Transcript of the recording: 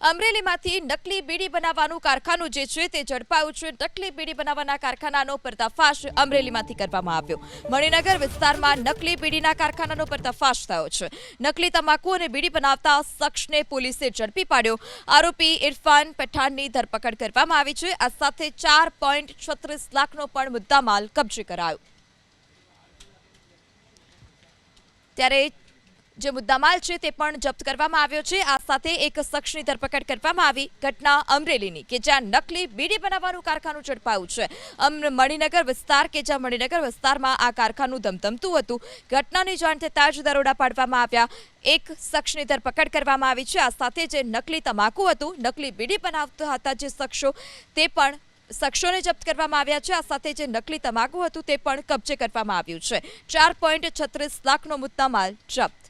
અમરેલીમાંથી નકલી બીડી બનાવવાનું કારખાનું જે છે તે ઝડપાયું છે। નકલી બીડી બનાવવાના કારખાનાનો પર્દાફાશ અમરેલીમાંથી કરવામાં આવ્યો। મણિનગર વિસ્તારમાં નકલી બીડીના કારખાનાનો પર્દાફાશ થયો છે। નકલી તમાકુ અને બીડી બનાવતા શખ્સને પોલીસે ઝડપી પાડ્યો। આરોપી ઇરફાન પઠાણની ધરપકડ કરવામાં આવી છે। આ સાથે 4.36 લાખનો પણ મુદ્દામાલ કબજે કરાયો। ત્યારે જે મુદ્દામાલ છે તે પણ જપ્ત કરવામાં આવ્યો છે। આ સાથે એક શખ્સની ધરપકડ કરવામાં આવી। ઘટના અમરેલીની કે જ્યાં નકલી બીડી બનાવવાનું કારખાનું ઝડપાયું છે। મણિનગર વિસ્તાર કે જ્યાં મણિનગર વિસ્તારમાં આ કારખાનું ધમધમતું હતું। ઘટનાની જાણ થતાં જ દરોડા પાડવામાં આવ્યા। એક શખ્સની ધરપકડ કરવામાં આવી છે। આ સાથે જે નકલી તમાકુ હતું, નકલી બીડી બનાવતા હતા જે શખ્સો, તે પણ શખ્સોને જપ્ત કરવામાં આવ્યા છે। આ સાથે જે નકલી તમાકુ હતું તે પણ કબજે કરવામાં આવ્યું છે। 4.36 લાખનો મુદ્દામાલ જપ્ત।